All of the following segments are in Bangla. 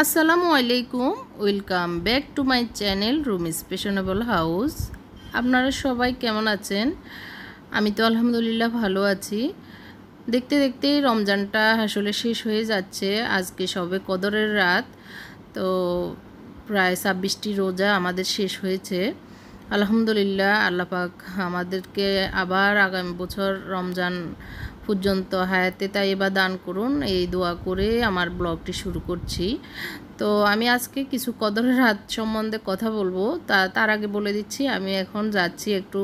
আসসালামু আলাইকুম, welcome back to my channel Rumi's fashionable house. আপনারা সবাই কেমন আছেন? আমি তো আলহামদুলিল্লাহ ভালো আছি। দেখতে দেখতে রমজানটা আসলে শেষ হয়ে যাচ্ছে। আজকে সবে কদরের রাত, তো প্রায় 26টি রোজা আমাদের শেষ হয়েছে। আলহামদুলিল্লাহ, আল্লাহ পাক আমাদেরকে আবার আগামী বছর রমজান পর্যন্ত হায়াতে তাইবা দান করুন, এই দোয়া করে আমার ব্লগটি শুরু করছি। তো আমি আজকে কিছু কদরের রাত সম্বন্ধে কথা বলবো। তার আগে বলে দিচ্ছি, আমি এখন যাচ্ছি একটু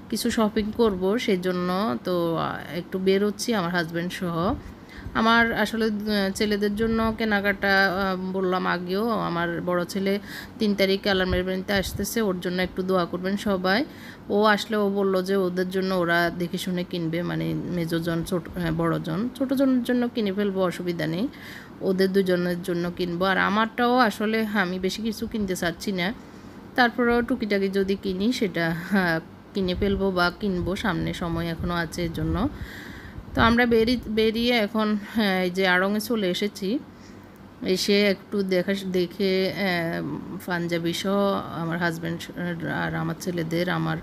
কিছু শপিং করব, সেই জন্য তো একটু বেরোচ্ছি আমার হাজব্যান্ড সহ। আমার আসলে ছেলেদের জন্য কেনাকাটা বললাম আগেও, আমার বড় ছেলে 3 তারিখে আলামের বাড়িতে আসতেছে, ওর জন্য একটু দোয়া করবেন সবাই। ও আসলে ও বললো যে ওদের জন্য ওরা দেখে শুনে কিনবে, মানে মেজোজন বড়জন ছোটোজনের জন্য কিনে ফেলবো, অসুবিধা নেই, ওদের দুজনের জন্য কিনবো। আর আমারটাও আসলে আমি বেশি কিছু কিনতে চাচ্ছি না, তারপরেও টুকিটাকি যদি কিনি সেটা কিনে ফেলবো বা কিনবো, সামনে সময় এখনও আছে এর জন্য। তো আমরা বেরিয়ে এখন এই যে আড়ংয়ে চলে এসেছি। এসে একটু দেখে পাঞ্জাবি সহ আমার হাজব্যান্ড আর আমার ছেলেদের, আমার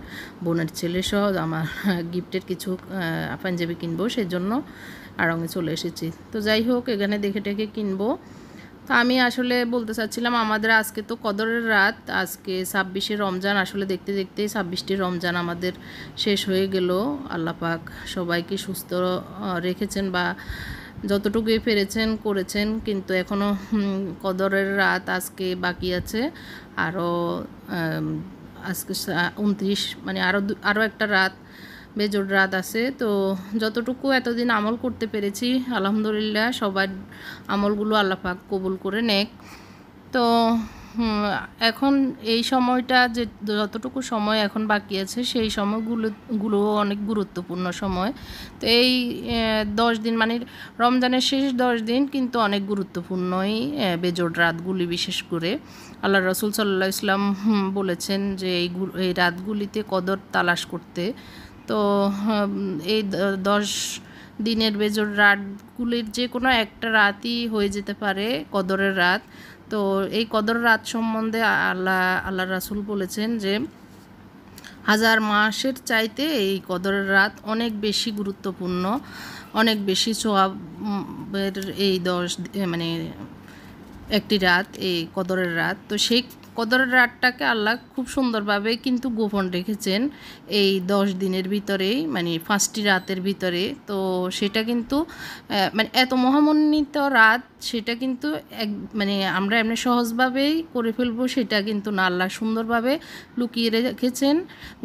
বোনের ছেলে সহ আমার গিফটের কিছু পাঞ্জাবি কিনবো, সেই জন্য আড়ংয়ে চলে এসেছি। তো যাই হোক, এখানে দেখে টেকে কিনবো। তো আমি আসলে বলতে চাচ্ছিলাম, আমাদের আজকে তো কদরের রাত, আজকে 26শে রমজান। আসলে দেখতে দেখতেই 26টি রমজান আমাদের শেষ হয়ে গেল। আল্লাহ পাক সবাইকে সুস্থ রেখেছেন বা যতটুকুই পেরেছেন করেছেন, কিন্তু এখনও কদরের রাত আজকে বাকি আছে। আরও আজকে 29, মানে আরও একটা রাত, বেজোড় রাত আছে। তো যতটুকু এতদিন আমল করতে পেরেছি আলহামদুলিল্লাহ, সবার আমলগুলো আল্লাহ পাক কবুল করে নেক। তো এখন এই সময়টা, যে যতটুকু সময় এখন বাকি আছে, সেই সময়গুলো অনেক গুরুত্বপূর্ণ সময়। তো এই 10 দিন, মানে রমজানের শেষ 10 দিন কিন্তু অনেক গুরুত্বপূর্ণই, বেজোড় রাতগুলি বিশেষ করে। আল্লাহ রসুল সাল্লাল্লাহু আলাইহি ওয়াসাল্লাম বলেছেন যে এই রাতগুলিতে কদর তালাশ করতে। তো এই 10 দিনের বেজোড় রাতগুলির যে কোনো একটা রাতই হয়ে যেতে পারে কদরের রাত। তো এই কদর রাত সম্বন্ধে আল্লাহ রাসূল বলেছেন যে 1000 মাসের চাইতে এই কদরের রাত অনেক বেশি গুরুত্বপূর্ণ, অনেক বেশি সওয়াবের এই 10, মানে একটি রাত, এই কদরের রাত। তো সেই কদরের রাতটাকে আল্লাহ খুব সুন্দরভাবে কিন্তু গোপন রেখেছেন এই 10 দিনের ভিতরেই, মানে 5টি রাতের ভিতরে। তো সেটা কিন্তু মানে এত মহামণ্ডিত রাত, সেটা কিন্তু মানে আমরা এমনি সহজভাবেই করে ফেলবো সেটা কিন্তু না, আল্লাহ সুন্দরভাবে লুকিয়ে রেখেছেন,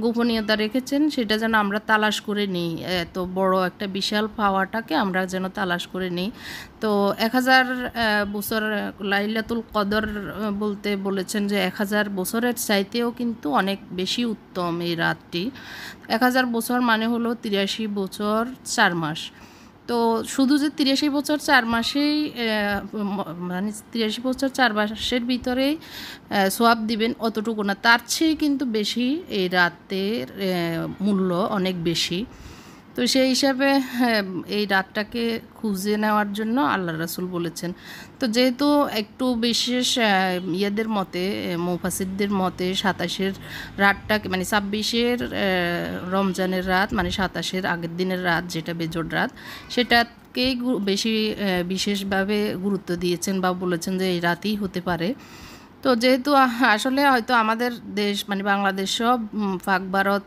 গোপনীয়তা রেখেছেন, সেটা যেন আমরা তালাশ করে নিই। এত বড় একটা বিশাল পাওয়াটাকে আমরা যেন তালাশ করে নিই। তো 1000 বছর লাইলাতুল কদর বলতে বলেছেন যে 1000 বছরের চাইতেও কিন্তু অনেক বেশি উত্তম এই রাতটি। 1000 বছর মানে হলো 83 বছর 4 মাস। তো শুধু যে 83 বছর 4 মাসেই, মানে 83 বছর 4 মাসের ভিতরেই সোয়াব দিবেন অতটুকু না, তার চেয়ে কিন্তু বেশি এই রাতের মূল্য অনেক বেশি। তো সেই হিসাবে এই রাতটাকে খুঁজে নেওয়ার জন্য আল্লাহ রাসূল বলেছেন। তো যেহেতু একটু বিশেষ ইয়েদের মতে, মুফাসসিরদের মতে 27-এর রাতটাকে, মানে 26-এর রমজানের রাত, মানে 27-এর আগের দিনের রাত যেটা বেজোড় রাত, সেটাকেই বেশি বিশেষভাবে গুরুত্ব দিয়েছেন বা বলেছেন যে এই রাতেই হতে পারে। তো যেহেতু আসলে হয়তো আমাদের দেশ, মানে বাংলাদেশ সব পাক ভারত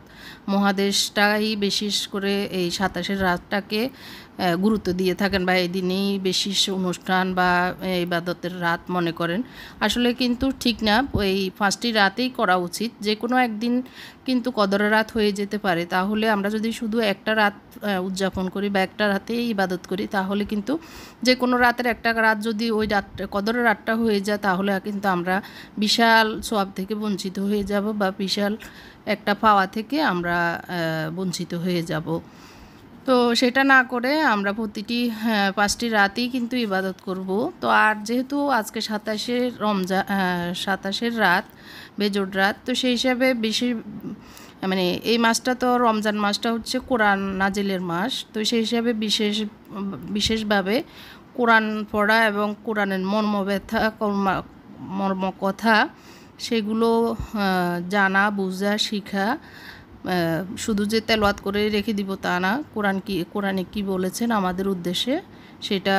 মহাদেশটাই বিশেষ করে এই 27-এর রাতটাকে গুরুত্ব দিয়ে থাকেন বা এই দিনেই বিশেষ অনুষ্ঠান বা ইবাদতের রাত মনে করেন। আসলে কিন্তু ঠিক না, এই 5টি রাতেই করা উচিত। যে কোনো একদিন কিন্তু কদরের রাত হয়ে যেতে পারে, তাহলে আমরা যদি শুধু একটা রাত উদযাপন করি বা একটা রাতেই ইবাদত করি, তাহলে কিন্তু যে কোনো রাতের একটা রাত যদি ওই রাত কদরের রাতটা হয়ে যায়, তাহলে কিন্তু আমরা বিশাল সওয়াব থেকে বঞ্চিত হয়ে যাব বা বিশাল একটা পাওয়া থেকে আমরা বঞ্চিত হয়ে যাব। তো সেটা না করে আমরা প্রতিটি 5টি রাতেই কিন্তু ইবাদত করব। তো আর যেহেতু আজকে 27-এর রাত, বেজোড় রাত, তো সেই হিসাবে বেশি, মানে এই মাসটা তো, রমজান মাসটা হচ্ছে কোরআন নাজিলের মাস। তো সেই হিসাবে বিশেষভাবে কোরআন পড়া এবং কোরআনের মর্ম কথা সেগুলো জানা, বোঝা, শিখা। শুধু যে তেলাওয়াত করে রেখে দিব তা না, কোরআনে কি বলেছেন আমাদের উদ্দেশ্যে সেটা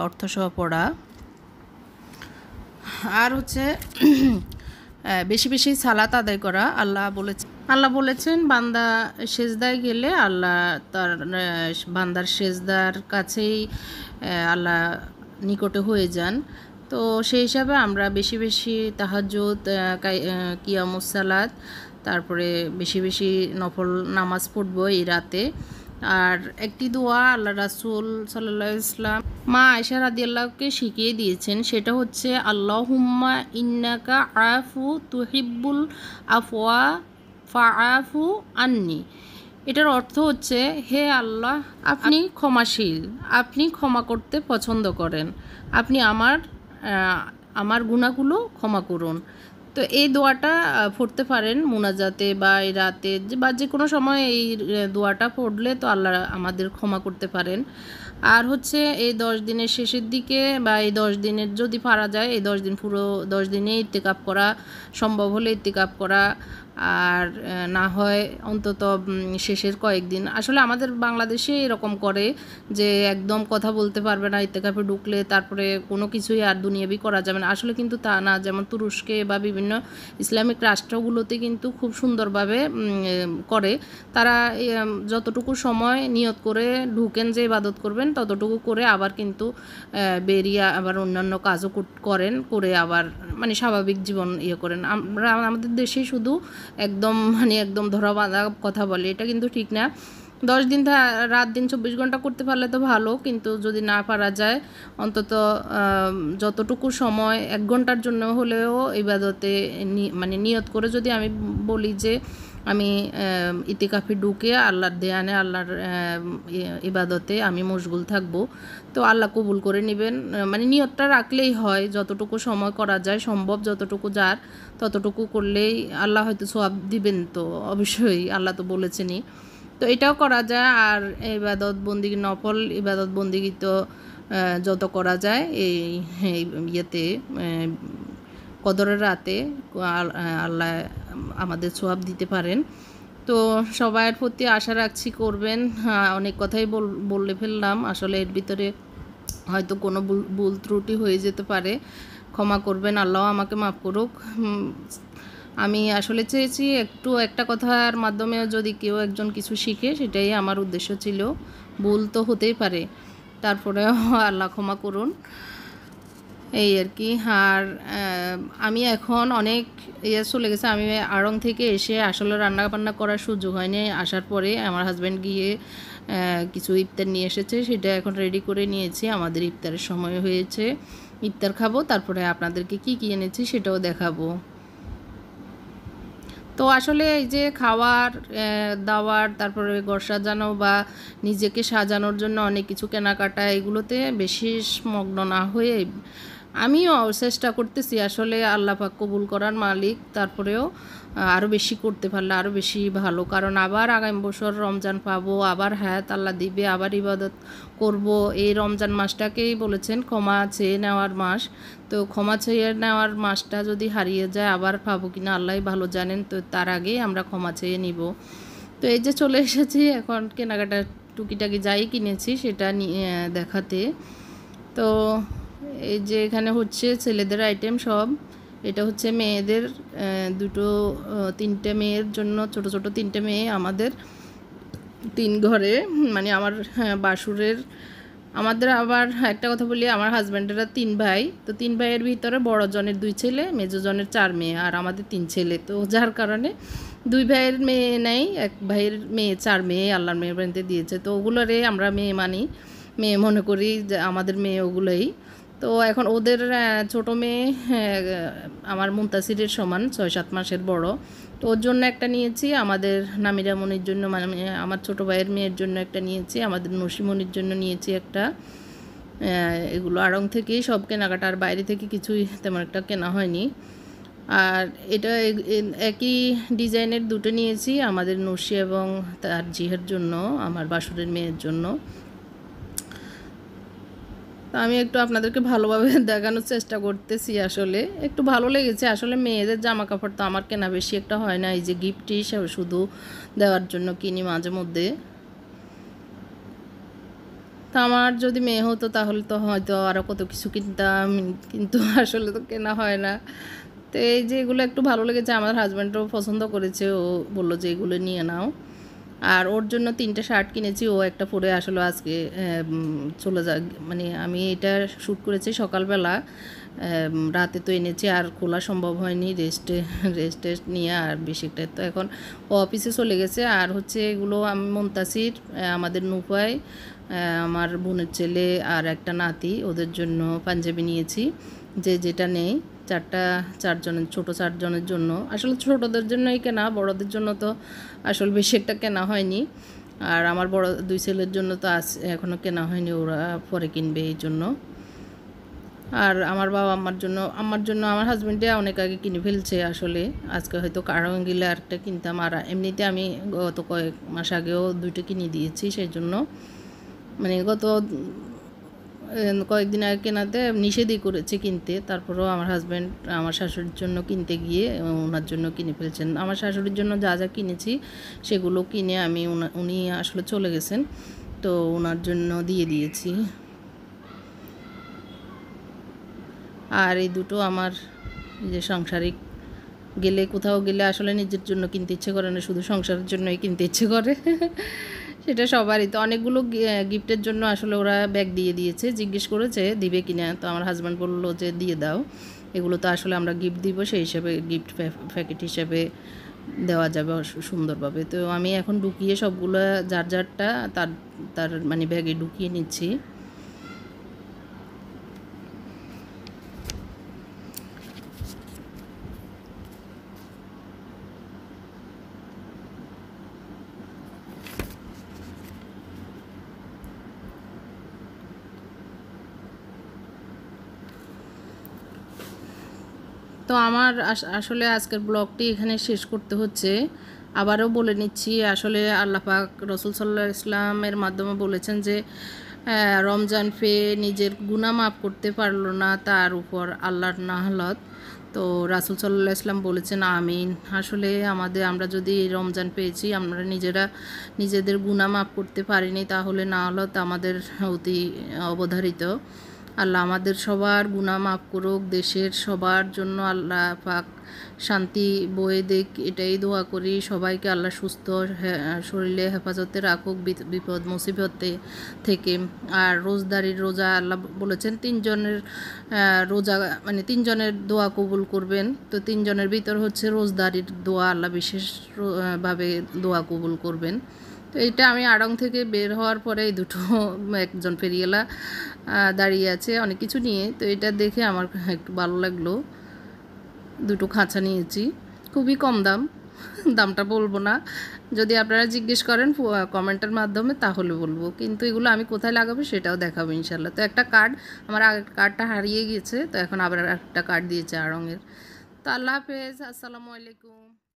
অর্থসহ পড়া। আর হচ্ছে বেশি বেশি সালাত আদায় করা। আল্লাহ বলেছেন বান্দা সেজদায় গেলে আল্লাহ তার বান্দার সেজদার কাছেই আল্লাহ নিকটে হয়ে যান। তো সেই হিসাবে আমরা বেশি বেশি তাহাজ্জুদ, কিয়ামুস সালাত, তারপরে বেশি বেশি নফল নামাজ পড়বো এই রাতে। আর একটি দোয়া আল্লাহ রাসূল সাল্লাল্লাহু আলাইহি ওয়াসাল্লাম মা আয়েশা রাদিয়াল্লাহুকে শিখিয়ে দিয়েছেন, সেটা হচ্ছে আল্লাহুম্মা ইন্নাকা আফু তুহিব্বুল আফওয়া ফাআফু আন্নি। এটার অর্থ হচ্ছে, হে আল্লাহ, আপনি ক্ষমাশীল, আপনি ক্ষমা করতে পছন্দ করেন, আপনি আমার গুনাহগুলো ক্ষমা করুন। তো এই দোয়াটা পড়তে পারেন মুনাজাতে বা এই রাতে বা যে কোনো সময় এই দোয়াটা পড়লে তো আল্লাহ আমাদের ক্ষমা করতে পারেন। আর হচ্ছে এই 10 দিনের শেষের দিকে বা এই 10 দিনের যদি পারা যায়, এই 10 দিন পুরো 10 দিনে ইতিকাফ করা, সম্ভব হলে ইতিকাফ করা। আর না হয় অন্তত শেষের কয়েকদিন। আসলে আমাদের বাংলাদেশে এরকম করে যে একদম কথা বলতে পারবে না ইতিকাফে ঢুকলে, তারপরে কোনো কিছুই আর দুনিয়াবি করা যাবে না। আসলে কিন্তু তা না। যেমন তুরস্কে বা বিভিন্ন ইসলামিক রাষ্ট্রগুলোতে কিন্তু খুব সুন্দরভাবে করে। তারা যতটুকু সময় নিয়ত করে ঢুকেন যে ইবাদত করবেন ততটুকু করে আবার কিন্তু বেরিয়ে আবার অন্যান্য কাজও করেন, করে আবার মানে স্বাভাবিক জীবন করেন। আমরা আমাদের দেশে শুধু একদম ধরা বাঁধা কথা বলে, এটা কিন্তু ঠিক না। 10 দিন রাত দিন 24 ঘন্টা করতে পারলে তো ভালো, কিন্তু যদি না পারা যায় অন্তত যতটুকু সময় 1 ঘন্টার জন্য হলেও ইবাদতে মানে নিয়ত করে যদি আমি বলি যে আমি ইতিকাফে ঢুকে আল্লাহর ধ্যানে, আল্লাহর ইবাদতে আমি মশগুল থাকব, তো আল্লাহ কবুল করে নেবেন। মানে নিয়তটা রাখলেই হয়, যতটুকু সময় করা যায় সম্ভব, যতটুকু যার ততটুকু করলেই আল্লাহ হয়তো সওয়াব দিবেন। তো অবশ্যই আল্লাহ তো বলেছেনই, তো এটাও করা যায়। আর ইবাদত বন্দিগি, নফল ইবাদত বন্দিগি তো যত করা যায় এই ইয়েতে কদরের রাতে আল্লাহ আমাদের সওয়াব দিতে পারেন। তো সবার প্রতি আশা রাখছি করবেন। অনেক কথাই বলে ফেললাম, আসলে এর ভিতরে হয়তো কোনো ভুল ত্রুটি হয়ে যেতে পারে, ক্ষমা করবেন, আল্লাহ আমাকে মাফ করুক। আমি আসলে চেয়েছি একটা কথার মাধ্যমে যদি কেউ একজন কিছু শিখে, সেটাই আমার উদ্দেশ্য ছিল। ভুল তো হতেই পারে, তারপরে আল্লাহ ক্ষমা করুন, এই আর কি। আর আমি এখন অনেক চলে গেছে। আমি আড়ং থেকে এসে আসলে রান্না বান্না করার সুযোগ হয়নি। আসার পরে আমার হাজব্যান্ড গিয়ে কিছু ইফতার নিয়ে এসেছে, সেটা এখন রেডি করে নিয়েছি। আমাদের ইফতারের সময় হয়েছে, ইফতার খাবো, তারপরে আপনাদেরকে কি এনেছি সেটাও দেখাবো। তো আসলে এই যে খাওয়ার দাওয়ার, তারপরে ঘর সাজানো বা নিজেকে সাজানোর জন্য অনেক কিছু কেনাকাটা, এগুলোতে বেশি মগ্ন না হয়ে আমিও চেষ্টা করতেছি। আসলে আল্লাহ পাক কবুল করার মালিক, তারপরেও আরও বেশি করতে পারলে আরও বেশি ভালো। কারণ আবার আগামী বছর রমজান পাবো, আবার হায়াত আল্লাহ দিবে, আবার ইবাদত করব। এই রমজান মাসটাকেই বলেছেন ক্ষমা চেয়ে নেওয়ার মাস। তো ক্ষমা চেয়ে নেওয়ার মাসটা যদি হারিয়ে যায় আবার পাবো কিনা আল্লাহ ভালো জানেন। তো তার আগে আমরা ক্ষমা চেয়ে নিব। তো এই যে চলে এসেছি এখন কেনাকাটা, টুকিটাকি যাই কিনেছি সেটা নিয়ে দেখাতে। তো এই যে এখানে হচ্ছে ছেলেদের আইটেম সব, এটা হচ্ছে মেয়েদের, 3টে মেয়ের জন্য, ছোট ছোট 3টে মেয়ে আমাদের 3 ঘরে, মানে আমার বাসুরের। আমাদের আবার একটা কথা বলি, আমার হাজব্যান্ডেরা 3 ভাই। তো 3 ভাইয়ের ভিতরে বড় জনের 2 ছেলে, মেজো জনের 4 মেয়ে, আর আমাদের 3 ছেলে। তো যার কারণে 2 ভাইয়ের মেয়ে নেই, 1 ভাইয়ের মেয়ে, 4 মেয়ে আল্লাহর মেহরবানিতে দিয়েছে। তো ওগুলোরে আমরা মেয়ে মানি, মেয়ে মনে করি যে আমাদের মেয়ে ওগুলোই। তো এখন ওদের ছোট মেয়ে আমার মুনতাসিরের সমান, 6-7 মাসের বড়। তো ওর জন্য একটা নিয়েছি, আমাদের নামিরা মনির জন্য, মানে আমার ছোটো ভাইয়ের মেয়ের জন্য একটা নিয়েছি, আমাদের নসিমনির জন্য নিয়েছি একটা। এগুলো আড়ং থেকেই সব কেনাকাটা, আর বাইরে থেকে কিছুই তেমন একটা কেনা হয়নি। আর এটা একই ডিজাইনের 2টো নিয়েছি, আমাদের নসি এবং তার জিহের জন্য, আমার বাসুরের মেয়ের জন্য। আমি একটু আপনাদেরকে ভালোভাবে দেখানোর চেষ্টা করতেছি। আসলে একটু ভালো লেগেছে। আসলে মেয়েদের জামা কাপড় তো আমার কেনা বেশি একটা হয় না, এই যে গিফট হিসাবে শুধু দেওয়ার জন্য কিনি মাঝে মধ্যে। তা আমার যদি মেয়ে হতো তাহলে তো হয়তো আরও কত কিছু কিনতাম, কিন্তু আসলে তো কেনা হয় না। তো এই যে এগুলো একটু ভালো লেগেছে, আমার হাজব্যান্ডও পছন্দ করেছে, ও বললো যে এগুলো নিয়ে নাও। আর ওর জন্য 3টে শার্ট কিনেছি, ও একটা পরে আসলে আজকে চলে যা, মানে আমি এটা শ্যুট করেছি সকালবেলা, রাতে তো এনেছি আর খোলা সম্ভব হয়নি, রেস্ট টেস্ট নিয়ে আর বেশি একটা। তো এখন ও অফিসে চলে গেছে। আর হচ্ছে এগুলো আমি মুনতাসির, আমাদের নুপাই, আমার বোনের ছেলে আর একটা নাতি, ওদের জন্য পাঞ্জাবি নিয়েছি, যে যেটা নেই। চারজনের, ছোটো 4জনের জন্য। আসলে ছোটোদের জন্যই কেনা, বড়দের জন্য তো আসলে বেশি একটা কেনা হয়নি। আর আমার বড় 2 ছেলের জন্য তো এখনও কেনা হয়নি, ওরা পরে কিনবে এই জন্য। আর আমার বাবা আমার জন্য আমার হাজব্যান্ডে অনেক আগে কিনে ফেলছে আসলে। আজকে হয়তো কারণ গেলে আরেকটা কিনতাম। আর এমনিতে আমি গত কয়েক মাস আগেও 2টো কিনে দিয়েছি, সেই জন্য মানে গত কয়েকদিন আগে কেনাতে নিষেধই করেছে কিনতে। তারপরেও আমার হাজব্যান্ড আমার শাশুড়ির জন্য কিনতে গিয়ে ওনার জন্য কিনে ফেলছেন। আমার শাশুড়ির জন্য যা যা কিনেছি সেগুলো কিনে আমি উনি আসলে চলে গেছেন, তো ওনার জন্য দিয়ে দিয়েছি। আর এই দুটো আমার যে সাংসারিক, কোথাও গেলে আসলে নিজের জন্য কিনতে ইচ্ছে করে না, শুধু সংসারের জন্যই কিনতে ইচ্ছে করে। সেটা সবারই। তো অনেকগুলো গিফটের জন্য আসলে ওরা ব্যাগ দিয়ে দিয়েছে, জিজ্ঞেস করেছে দিবে কিনা, তো আমার হাজব্যান্ড বললো যে দিয়ে দাও, এগুলো তো আসলে আমরা গিফট দিব, সেই হিসাবে গিফট প্যাকেট হিসাবে দেওয়া যাবে সুন্দরভাবে। তো আমি এখন ঢুকিয়ে সবগুলো যার যারটা তার তার মানে ব্যাগে ঢুকিয়ে নিচ্ছি। তো আমার আসলে আজকের ব্লগটি এখানে শেষ করতে হচ্ছে। আবারও বলে নিচ্ছি, আসলে আল্লাহ পাক রসুল সাল্লাল্লাহু আলাইহি ওয়াসাল্লামের মাধ্যমে বলেছেন যে রমজান পেয়ে নিজের গুনাহ মাফ করতে পারলো না, তার উপর আল্লাহর নাহলত। তো রাসূল সাল্লাল্লাহু আলাইহি ওয়াসাল্লাম বলেছেন আমিন। আসলে আমরা যদি রমজান পেয়েছি, আমরা নিজেদের গুনাহ মাফ করতে পারিনি, তাহলে নাহলত আমাদের অতি অবধারিত। আল্লাহ আমাদের সবার গুনাহ মাফ করুক, দেশের সবার জন্য আল্লাহ পাক শান্তি বয়ে দিক, এটাই দোয়া করি। সবাইকে আল্লাহ সুস্থ শরীরে হেফাজতে রাখুক বিপদ মুসিবতে থেকে। আর রোজা আল্লাহ বলেছেন 3জনের রোজা, মানে 3জনের দোয়া কবুল করবেন। তো 3জনের ভিতর হচ্ছে রোজদারির দোয়া, আল্লাহ বিশেষভাবে দোয়া কবুল করবেন। তো এটা আমি আড়ং থেকে বের হওয়ার পরে এই দুটো একজন ফেরিওয়ালা দাঁড়িয়ে আছে অনেক কিছু নিয়ে, তো এটা দেখে আমার একটু ভালো লাগলো। দুটো খাঁচা নিয়েছি, খুবই কম দাম, দামটা বলবো না, যদি আপনারা জিজ্ঞেস করেন কমেন্টের মাধ্যমে তাহলে বলবো, কিন্তু এগুলো আমি কোথায় লাগাবো সেটাও দেখাবো ইনশাল্লাহ। তো একটা কার্ড, আমার আগের কার্ডটা হারিয়ে গিয়েছে, তো এখন আবার একটা কার্ড দিয়েছে আড়ংয়ের। তো আল্লাহ হাফেজ, আসসালামু আলাইকুম।